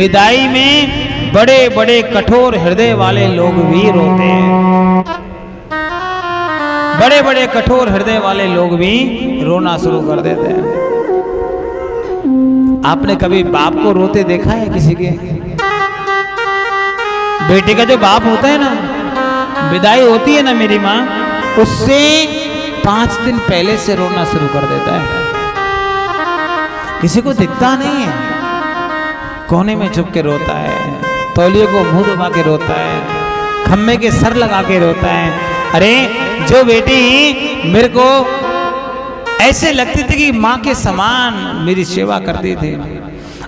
विदाई में बड़े बड़े कठोर हृदय वाले लोग भी रोते हैं। बड़े बड़े कठोर हृदय वाले लोग भी रोना शुरू कर देते हैं। आपने कभी बाप को रोते देखा है किसी के? बेटे का जो बाप होता है ना, विदाई होती है ना मेरी माँ, उससे 5 दिन पहले से रोना शुरू कर देता है। किसी को दिखता नहीं है, कोने में छुप के रोता है, तौलिए को मुंह दबा के रोता है, खम्भे के सर लगा के रोता है। अरे जो बेटी मेरे को ऐसे लगती थी कि माँ के समान मेरी सेवा करती थी,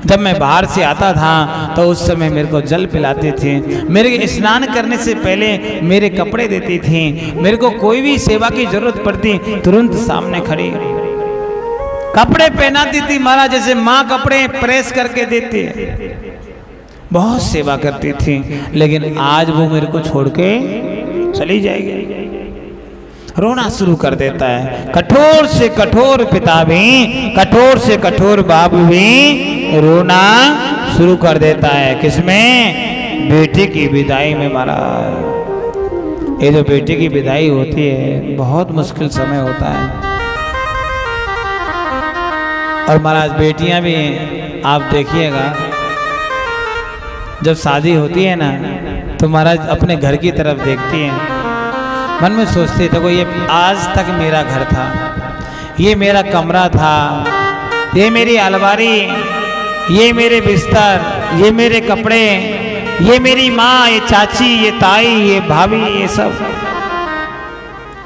जब मैं बाहर से आता था तो उस समय मेरे को जल पिलाती थी, मेरे स्नान करने से पहले मेरे कपड़े देती थी, मेरे को कोई भी सेवा की जरूरत पड़ती तुरंत सामने खड़ी कपड़े पहनाती थी महाराज, जैसे माँ कपड़े प्रेस करके देती है। बहुत सेवा करती थी, लेकिन आज वो मेरे को छोड़ के चली जाएगी। रोना शुरू कर देता है। कठोर से कठोर पिता भी, कठोर से कठोर बाप भी रोना शुरू कर देता है। किसमें? बेटी की विदाई में महाराज। ये जो बेटी की विदाई होती है बहुत मुश्किल समय होता है। और महाराज बेटियां भी आप देखिएगा, जब शादी होती है ना तो महाराज अपने घर की तरफ देखती हैं, मन में सोचते थे, ये आज तक मेरा घर था, ये मेरा कमरा था, ये मेरी अलमारी, ये मेरे बिस्तर, ये मेरे कपड़े, ये मेरी माँ, ये चाची, ये ताई, ये भाभी, ये सब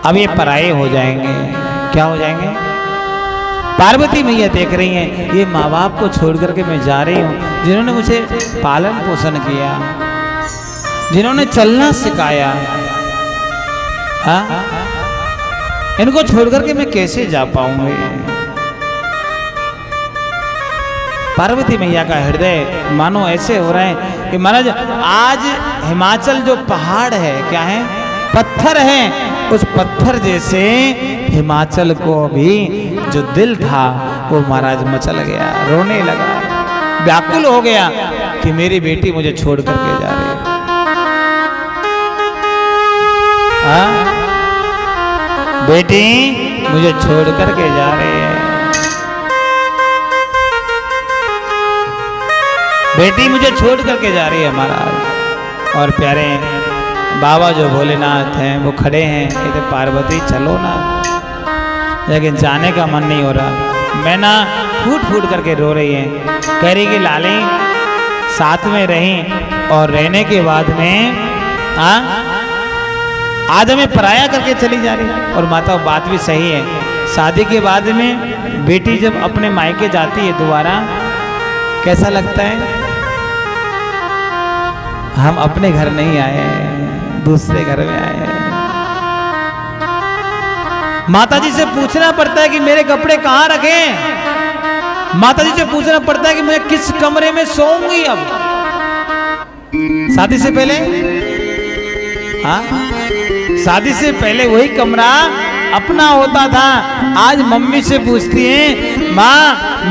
अब ये पराये हो जाएंगे। क्या हो जाएंगे? पार्वती मैया देख रही हैं, ये माँ बाप को छोड़ करके मैं जा रही हूँ, जिन्होंने मुझे पालन पोषण किया, जिन्होंने चलना सिखाया, हाँ, इनको छोड़ करके मैं कैसे जा पाऊंगी? पार्वती मैया का हृदय मानो ऐसे हो रहा है कि महाराज आज हिमाचल जो पहाड़ है, क्या है? पत्थर है। उस पत्थर जैसे हिमाचल को भी जो दिल था वो महाराज मचल गया, रोने लगा, व्याकुल हो गया कि मेरी बेटी मुझे छोड़ करके जा रही है। हाँ? बेटी मुझे छोड़ करके जा रही है, बेटी मुझे छोड़ करके जा रही है महाराज। और प्यारे बाबा जो भोलेनाथ हैं वो खड़े हैं, कहते पार्वती चलो ना, लेकिन जाने का मन नहीं हो रहा। मैं ना फूट फूट करके रो रही है, कह रही कि लाली साथ में रही और रहने के बाद में आज हमें पराया करके चली जा रही है। और माता बात भी सही है, शादी के बाद में बेटी जब अपने मायके जाती है दोबारा, कैसा लगता है? हम अपने घर नहीं आए, दूसरे घर में आए हैं। माता जी से पूछना पड़ता है कि मेरे कपड़े कहाँ रखे, माता जी से पूछना पड़ता है कि मैं किस कमरे में सोऊंगी। अब शादी से पहले, हाँ, शादी से पहले वही कमरा अपना होता था। आज मम्मी से पूछती है, माँ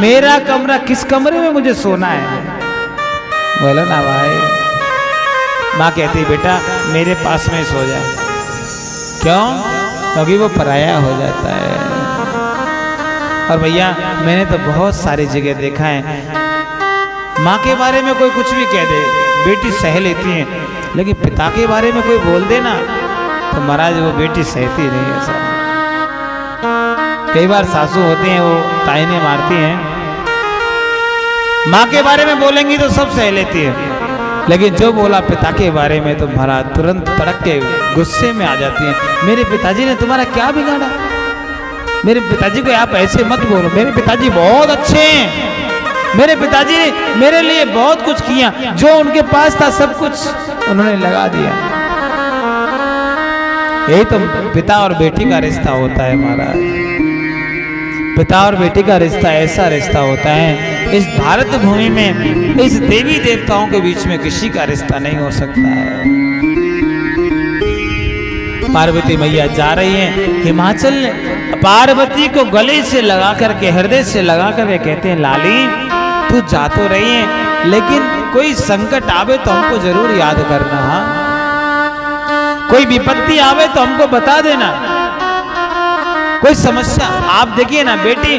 मेरा कमरा किस कमरे में मुझे सोना है? बोलो ना भाई। माँ कहती बेटा मेरे पास में सो जा। क्यों? क्योंकि वो पराया हो जाता है। और भैया मैंने तो बहुत सारी जगह देखा है, माँ के बारे में कोई कुछ भी कह दे, बेटी सह लेती है, लेकिन पिता के बारे में कोई बोल दे ना तो महाराज वो बेटी सहती नहीं है। ऐसा कई बार सासू होती हैं, वो ताइने मारती हैं, माँ के बारे में बोलेंगी तो सब सह लेती है, लेकिन जो बोला पिता के बारे में तो महाराज तुरंत तड़क के गुस्से में आ जाती है। मेरे पिताजी ने तुम्हारा क्या बिगाड़ा? मेरे पिताजी को आप ऐसे मत बोलो, मेरे पिताजी बहुत अच्छे हैं, मेरे पिताजी ने मेरे लिए बहुत कुछ किया, जो उनके पास था सब कुछ उन्होंने लगा दिया। यही तो पिता और बेटी का रिश्ता होता है महाराज। पिता और बेटी का रिश्ता ऐसा रिश्ता होता है, इस भारत भूमि में इस देवी देवताओं के बीच में किसी का रिश्ता नहीं हो सकता है। पार्वती मैया जा रही है हिमाचल, पार्वती को गले से लगा करके, हृदय से लगा करके कहते हैं, लाली तू जा तो रही है, लेकिन कोई संकट आवे तो हमको जरूर याद करना, हाँ? कोई विपत्ति आवे तो हमको बता देना। कोई समस्या आप देखिए ना, बेटी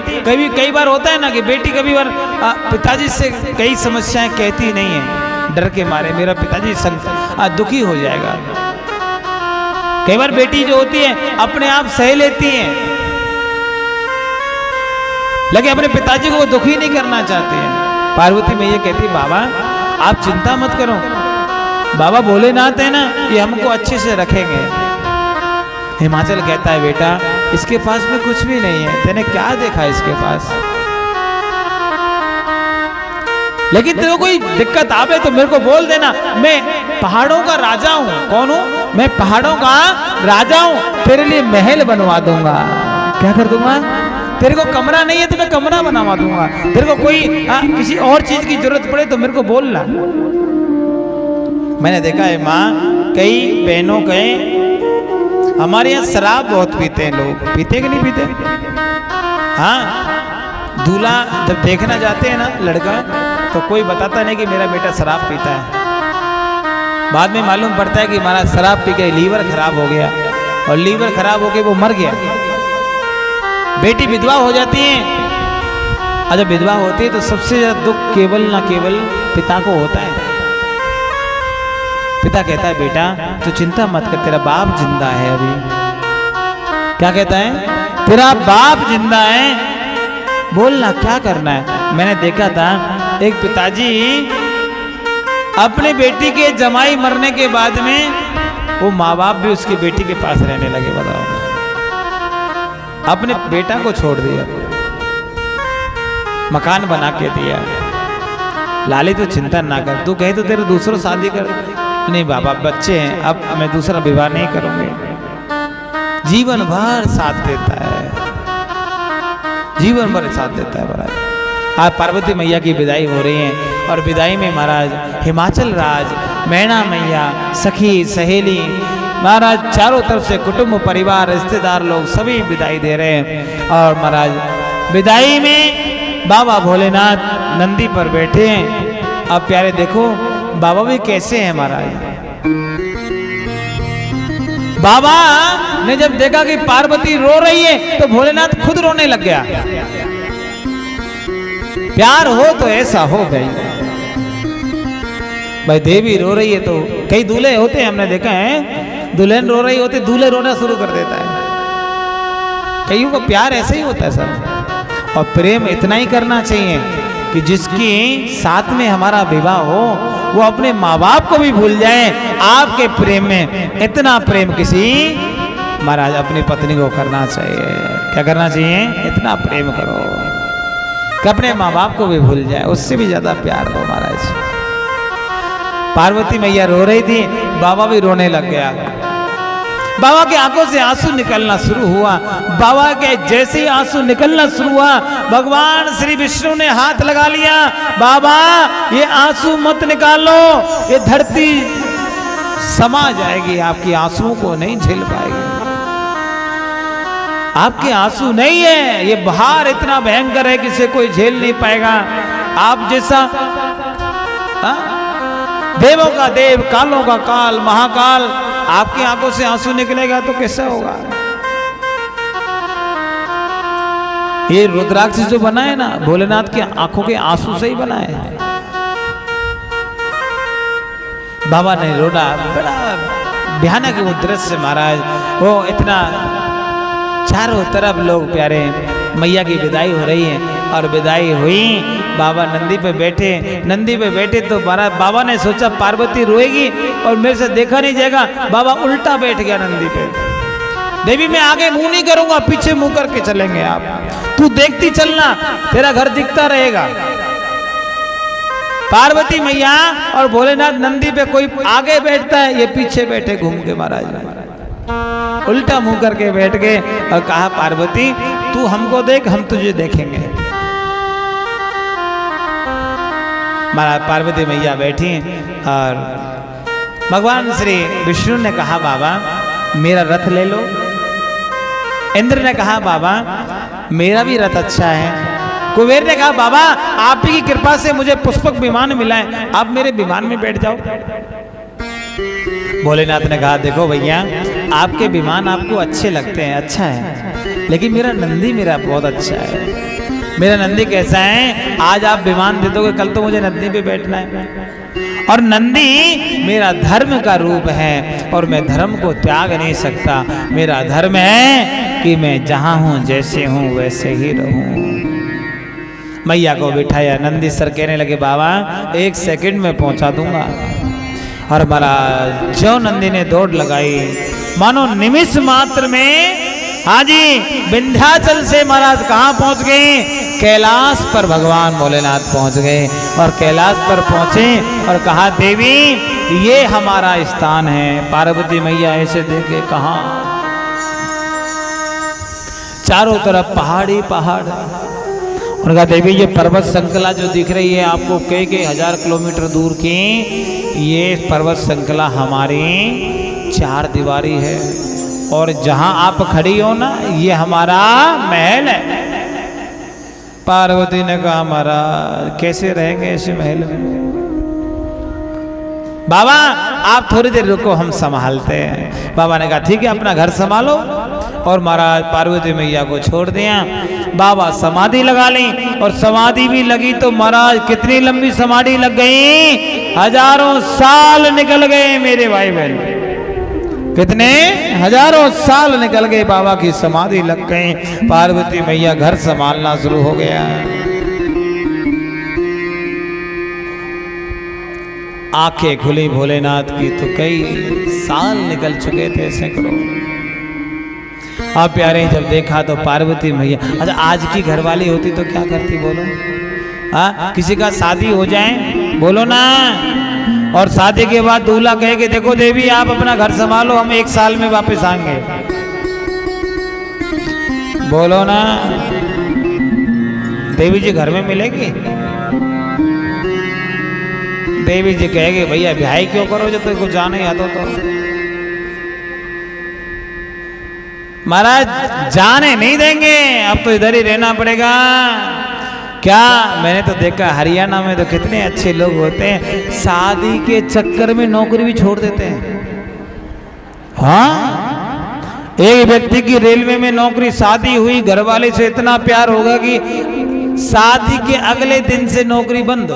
कई बार होता है ना कि बेटी कभी बार पिताजी से कई समस्याएं कहती नहीं है, डर के मारे मेरा पिताजी दुखी हो जाएगा। कई बार बेटी जो होती है अपने आप सह लेती है, लेकिन अपने पिताजी को वो दुखी नहीं करना चाहते हैं। पार्वती मैया कहती बाबा आप चिंता मत करो, बाबा भोलेनाथ है ना, ये हमको अच्छे से रखेंगे। हिमाचल कहता है बेटा इसके पास में कुछ भी नहीं है, तेने क्या देखा इसके पास? लेकिन तेरे को कोई दिक्कत आवे तो मेरे को बोल देना, मैं पहाड़ों का राजा हूं। कौन हूं? मैं पहाड़ों का राजा हूं, तेरे लिए महल बनवा दूंगा। क्या कर दूंगा? तेरे को कमरा नहीं है तो मैं कमरा बनवा दूंगा। तेरे को कोई किसी और चीज की जरूरत पड़े तो मेरे को बोलना। मैंने देखा है माँ, कई बहनों के हमारे यहाँ शराब बहुत पीते हैं लोग। पीते कि नहीं पीते? हाँ, दूल्हा जब देखना जाते हैं ना लड़का, तो कोई बताता नहीं कि मेरा बेटा शराब पीता है। बाद में मालूम पड़ता है कि हमारा शराब पी के लीवर खराब हो गया, और लीवर खराब होके वो मर गया। बेटी विधवा हो जाती है, और जब विधवा होती है तो सबसे ज्यादा दुख केवल ना केवल पिता को होता है। पिता कहता है बेटा तू चिंता मत कर, तेरा बाप जिंदा है अभी। क्या कहता है? तेरा बाप जिंदा है, बोलना क्या करना है। मैंने देखा था एक पिताजी अपने बेटी के जमाई मरने के बाद में वो माँ बाप भी उसकी बेटी के पास रहने लगे। बताओ, अपने बेटा को छोड़ दिया, मकान बना के दिया। लाली तो चिंता ना कर, तू कहे तो तेरे दूसरों शादी कर। नहीं बाबा बच्चे हैं, अब मैं दूसरा विवाह नहीं करूंगी। जीवन भर साथ देता है, जीवन भर साथ देता है महाराज। आज पार्वती मैया की विदाई हो रही है, और विदाई में महाराज हिमाचल राज, मैना मैया, सखी सहेली महाराज चारों तरफ से कुटुंब परिवार रिश्तेदार लोग सभी विदाई दे रहे हैं। और महाराज विदाई में बाबा भोलेनाथ नंदी पर बैठे हैं। अब प्यारे देखो बाबा भी कैसे हैं महाराज। बाबा ने जब देखा कि पार्वती रो रही है तो भोलेनाथ खुद रोने लग गया। प्यार हो तो ऐसा हो भाई देवी रो रही है तो कई दूल्हे होते हैं, हमने देखा है दुल्हन रो रही होती दूल्हे रोना शुरू कर देता है। कईयों का प्यार ऐसे ही होता है सर। और प्रेम इतना ही करना चाहिए कि जिसकी साथ में हमारा विवाह हो वो अपने माँ बाप को भी भूल जाए। आपके प्रेम में इतना प्रेम किसी महाराज अपनी पत्नी को करना चाहिए। क्या करना चाहिए? इतना प्रेम करो कि अपने माँ बाप को भी भूल जाए, उससे भी ज्यादा प्यार दो महाराज। पार्वती मैया रो रही थी, बाबा भी रोने लग गया। बाबा के आंखों से आंसू निकलना शुरू हुआ। बाबा के जैसे ही आंसू निकलना शुरू हुआ, भगवान श्री विष्णु ने हाथ लगा लिया। बाबा ये आंसू मत निकालो, ये धरती समा जाएगी, आपकी आंसुओं को नहीं झेल पाएगी। आपके आंसू नहीं है, ये बहार इतना भयंकर है कि इसे कोई झेल नहीं पाएगा। आप जैसा देवों का देव, कालों का काल, महाकाल, आपकी आंखों से आंसू निकलेगा तो कैसा होगा? ये रुद्राक्ष जो बना है ना, भोलेनाथ की आंखों के आंसू से ही बना है। बाबा ने रोना, बड़ा भयानक वो दृश्य महाराज। वो इतना चारों तरफ लोग प्यारे मैया की विदाई हो रही है, और विदाई हुई बाबा नंदी पे बैठे। नंदी पे बैठे तो बाबा ने सोचा पार्वती रोएगी और मेरे से देखा नहीं जाएगा। बाबा उल्टा बैठ गया नंदी पे। देवी मैं आगे मुंह नहीं करूंगा, पीछे मुंह करके चलेंगे आप, तू देखती चलना, तेरा घर दिखता रहेगा। पार्वती मैया और भोलेनाथ नंदी पे, कोई आगे बैठता है, ये पीछे बैठे घूम के महाराज उल्टा मुंह करके बैठ गए और कहा पार्वती तू हमको देख, हम तुझे देखेंगे। महाराज पार्वती मैया बैठी और भगवान श्री विष्णु ने कहा बाबा मेरा रथ ले लो। इंद्र ने कहा बाबा मेरा भी रथ अच्छा है, कुबेर ने कहा बाबा आप ही की कृपा से मुझे पुष्पक विमान मिला है, आप मेरे विमान में बैठ जाओ। भोलेनाथ ने कहा देखो भैया आपके विमान आपको अच्छे लगते हैं, अच्छा है, लेकिन मेरा नंदी मेरा बहुत अच्छा है। मेरा नंदी कैसा है, आज आप विमान दे दोगे कल तो मुझे नंदी पे बैठना है। और नंदी मेरा धर्म का रूप है और मैं धर्म को त्याग नहीं सकता। मेरा धर्म है कि मैं जहां हूं जैसे हूं वैसे ही रहूं। मैया को बिठाया, नंदी सर कहने लगे बाबा 1 सेकंड में पहुंचा दूंगा। और महाराज जो नंदी ने दौड़ लगाई, मानो निमिष मात्र में हाजी विंध्याचल से महाराज कहाँ पहुंच गए, कैलाश पर भगवान भोलेनाथ पहुंच गए। और कैलाश पर पहुंचे और कहा देवी ये हमारा स्थान है। पार्वती मैया ऐसे देखे कहा, चारों तरफ पहाड़ी पहाड़। उनका देवी ये पर्वत श्रृंखला जो दिख रही है आपको कई 1000 किलोमीटर दूर की, ये पर्वत श्रृंखला हमारी 4 दीवारी है। और जहां आप खड़ी हो ना ये हमारा महल है। पार्वती ने कहा महाराज कैसे रहेंगे ऐसे महल में, बाबा आप थोड़ी देर रुको हम संभालते हैं। बाबा ने कहा ठीक है अपना घर संभालो। और महाराज पार्वती मैया को छोड़ दिया। बाबा समाधि लगा ली और समाधि भी लगी तो महाराज कितनी लंबी समाधि लग गई, हजारों साल निकल गए मेरे भाई बहन, कितने हजारों साल निकल गए, बाबा की समाधि लग गई। पार्वती मैया घर संभालना शुरू हो गया। आंखें खुली भोलेनाथ की तो कई साल निकल चुके थे, सैकड़ों। अब प्यारे जब देखा तो पार्वती मैया, अच्छा आज की घरवाली होती तो क्या करती बोलो, हाँ किसी का शादी हो जाए बोलो ना, और शादी के बाद दूल्हा कहे कि देखो देवी आप अपना घर संभालो हम 1 साल में वापस आएंगे, बोलो ना देवी जी घर में मिलेगी। देवी जी कहेगी भैया ब्याह क्यों करो जब तुमको जाना ही आता तो। महाराज जाने नहीं देंगे, अब तो इधर ही रहना पड़ेगा। क्या मैंने तो देखा हरियाणा में तो कितने अच्छे लोग होते हैं, शादी के चक्कर में नौकरी भी छोड़ देते हैं। हाँ एक व्यक्ति की रेलवे में नौकरी, शादी हुई, घरवाले से इतना प्यार होगा कि शादी के अगले दिन से नौकरी बंद,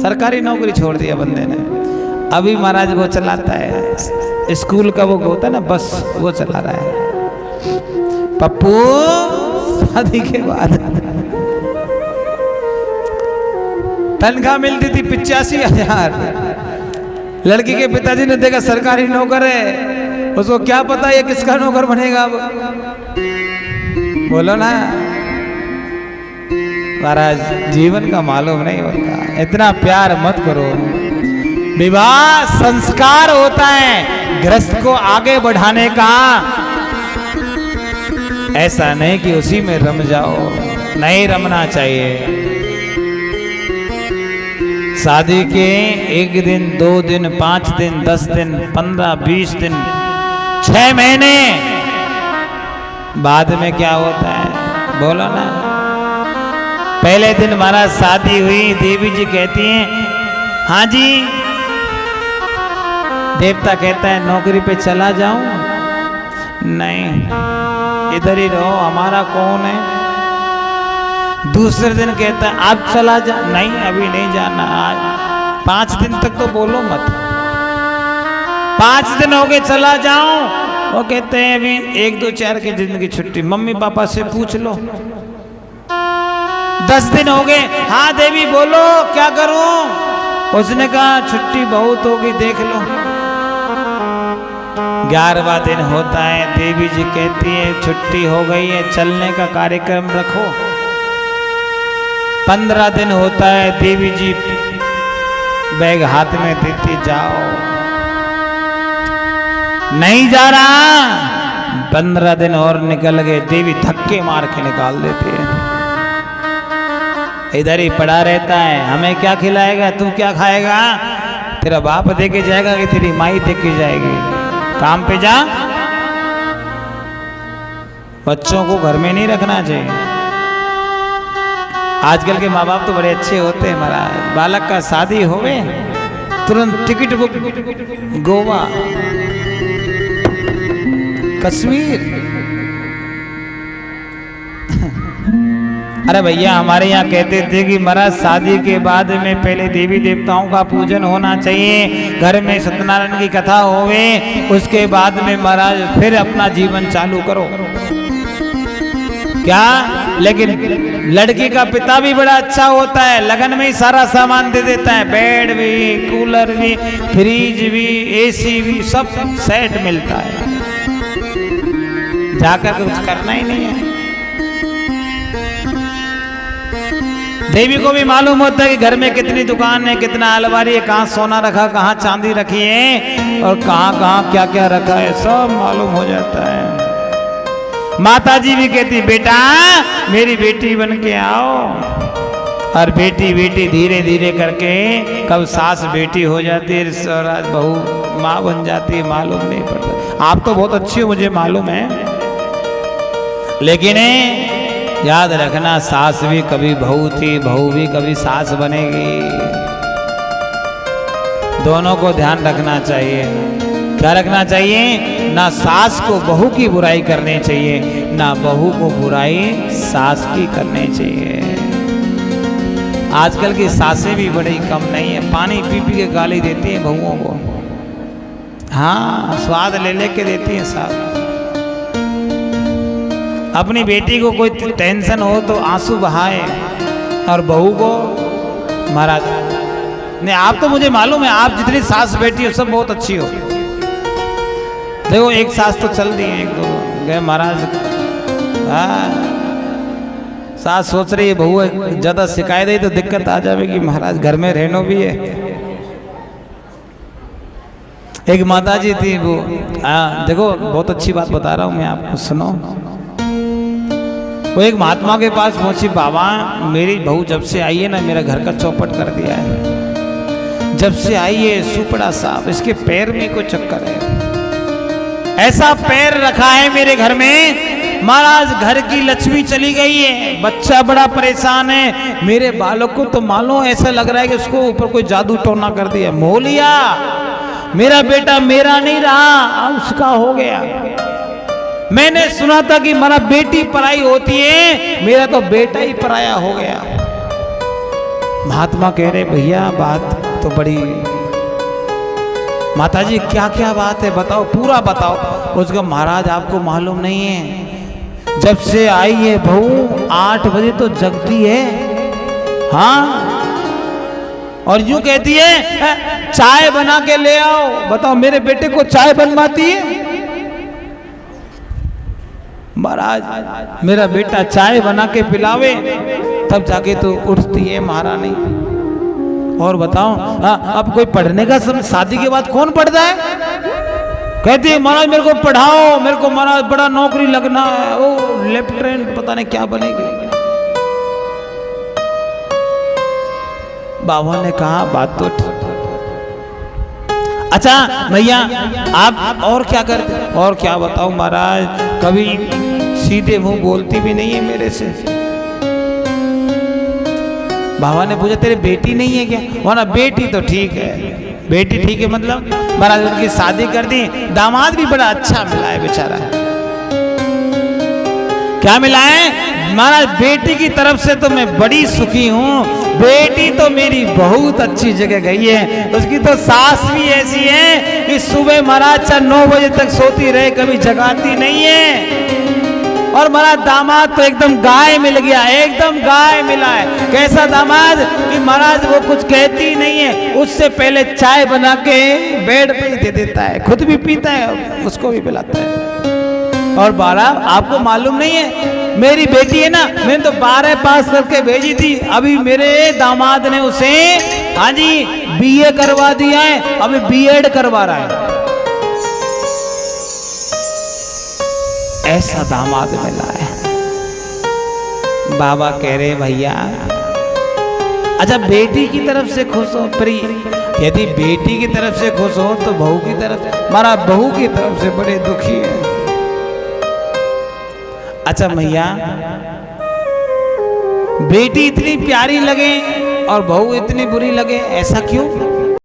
सरकारी नौकरी छोड़ दिया बंदे ने। अभी महाराज वो चलाता है स्कूल का, वो होता है ना बस, वो चला रहा है। पप्पू शादी के बाद तनख्वाह मिलती थी 85,000। लड़की के पिताजी ने देखा सरकारी नौकर है, उसको क्या पता ये किसका नौकर बनेगा। अब बोलो ना महाराज जीवन का मालूम नहीं होता, इतना प्यार मत करो। विवाह संस्कार होता है गृहस्थ को आगे बढ़ाने का, ऐसा नहीं कि उसी में रम जाओ, नहीं रमना चाहिए। शादी के 1 दिन 2 दिन 5 दिन 10 दिन 15 20 दिन 6 महीने बाद में क्या होता है बोलो ना। पहले दिन हमारा शादी हुई, देवी जी कहती हैं हाँ जी, देवता कहता है नौकरी पे चला जाऊं, नहीं इधर ही रहो, हमारा कौन है। दूसरे दिन कहता है आप चला जा, नहीं अभी नहीं जाना, आज 5 दिन तक तो बोलो मत। 5 दिन हो गए चला जाऊं, वो कहते हैं अभी 1 2 4 के दिन की छुट्टी, मम्मी पापा से पूछ लो। 10 दिन हो गए, हाँ देवी बोलो क्या करूं। उसने कहा छुट्टी बहुत होगी देख लो। 11वां दिन होता है, देवी जी कहती है छुट्टी हो गई है, चलने का कार्यक्रम रखो। 15 दिन होता है, देवी जी बैग हाथ में देती जाओ, नहीं जा रहा। 15 दिन और निकल गए, देवी धक्के मार के निकाल देती है, इधर ही पड़ा रहता है, हमें क्या खिलाएगा, तू क्या खाएगा, तेरा बाप देके जाएगा कि तेरी माई देके जाएगी, काम पे जा। बच्चों को घर में नहीं रखना चाहिए। आजकल के माँ बाप तो बड़े अच्छे होते हैं महाराज। बालक का शादी होवे तुरंत टिकट बुक गोवा, कश्मीर। अरे भैया हमारे यहाँ कहते थे कि महाराज शादी के बाद में पहले देवी देवताओं का पूजन होना चाहिए, घर में सत्यनारायण की कथा होवे, उसके बाद में महाराज फिर अपना जीवन चालू करो। क्या? लेकिन लड़की का पिता भी बड़ा अच्छा होता है, लगन में ही सारा सामान दे देता है, बेड भी, कूलर भी, फ्रिज भी, एसी भी, सब सेट मिलता है, जाकर कुछ करना ही नहीं है। देवी को भी मालूम होता है कि घर में कितनी दुकान है, कितना अलमारी है, कहाँ सोना रखा, कहाँ चांदी रखी है और कहाँ कहाँ क्या क्या रखा है, सब मालूम हो जाता है। माता जी भी कहती बेटा मेरी बेटी बन के आओ, और बेटी बेटी धीरे धीरे करके कब सास बेटी हो जाती है, बहू माँ बन जाती है, मालूम नहीं पड़ता। आप तो बहुत अच्छी हो मुझे मालूम है, लेकिन याद रखना सास भी कभी बहू थी, बहू भी कभी सास बनेगी। दोनों को ध्यान रखना चाहिए। क्या रखना चाहिए? ना सास को बहू की बुराई करनी चाहिए, ना बहू को बुराई सास की करनी चाहिए। आजकल की सासें भी बड़ी कम नहीं है, पानी पी पी के गाली देती हैं बहुओं को। हाँ, स्वाद ले लेके देती हैं सास। अपनी बेटी को कोई टेंशन हो तो आंसू बहाए, और बहू को महाराज नहीं। आप तो मुझे मालूम है आप जितनी सास बेटी हो सब बहुत अच्छी हो। देखो एक सास तो चल दी है, एक दो गए महाराज। सास सोच रही है बहू ज्यादा शिकायत है तो दिक्कत आ जाएगी महाराज, घर में रहनो भी है। एक माता जी थी वो, देखो बहुत अच्छी बात बता रहा हूँ मैं आपको, सुनो। वो एक महात्मा के पास पहुंची, बाबा मेरी बहू जब से आई है ना मेरा घर का चौपट कर दिया है, जब से आई है सुपड़ा साहब, इसके पैर में कोई चक्कर है, ऐसा पैर रखा है मेरे घर में महाराज, घर की लक्ष्मी चली गई है, बच्चा बड़ा परेशान है, मेरे बालक को तो मालूम ऐसा लग रहा है कि उसको ऊपर कोई जादू टोना कर दिया, मोह लिया, मेरा बेटा मेरा नहीं रहा उसका हो गया। मैंने सुना था कि मेरा बेटी पराई होती है, मेरा तो बेटा ही पराया हो गया। महात्मा कह रहे भैया बात तो बड़ी, माता जी क्या क्या बात है बताओ, पूरा बताओ। उसका महाराज आपको मालूम नहीं है, जब से आई है बहू 8 बजे तो जगती है, हाँ, और यूं कहती है चाय बना के ले आओ। बताओ मेरे बेटे को चाय बनवाती है महाराज, मेरा बेटा चाय बना के पिलावे तब जाके तो उठती है महारानी। और बताओ अब कोई पढ़ने का समय, शादी के बाद कौन पढ़ता है? कहती है महाराज मेरे को पढ़ाओ, मेरे को महाराज बड़ा नौकरी लगना है, वो लेफ्टिनेंट पता नहीं क्या बनेगी। बाबा ने कहा बात तो अच्छा भैया आप और क्या करते? और क्या बताओ महाराज, कभी सीधे मुंह बोलती भी नहीं है मेरे से। बाबा ने पूछा तेरे बेटी नहीं है क्या? वरना बेटी तो ठीक है, बेटी ठीक है मतलब महाराज उनकी शादी कर दी, दामाद भी बड़ा अच्छा मिला है बेचारा। क्या मिला है महाराज? बेटी की तरफ से तो मैं बड़ी सुखी हूँ, बेटी तो मेरी बहुत अच्छी जगह गई है, उसकी तो सास भी ऐसी है कि सुबह महाराज 9 बजे तक सोती रहे, कभी जगाती नहीं है। और महाराज दामाद तो एकदम गाय मिल गया, एकदम गाय मिला है। कैसा दामाद कि महाराज वो कुछ कहती नहीं है, उससे पहले चाय बना के बेड पे ही दे देता है, खुद भी पीता है उसको भी पिलाता है। और 12 आपको मालूम नहीं है मेरी बेटी है ना, मैंने तो 12 पास करके भेजी थी, अभी मेरे दामाद ने उसे हाँ जी BA करवा दिया है, अभी BEd करवा रहा है। ऐसा दामाद मिला है। बाबा कह रहे भैया अच्छा बेटी की तरफ से खुश हो प्रिय, यदि बेटी की तरफ से खुश हो तो बहू की तरफ, हमारा बहू की तरफ से बड़े दुखी है। अच्छा भैया बेटी इतनी प्यारी लगे और बहू इतनी बुरी लगे, ऐसा क्यों?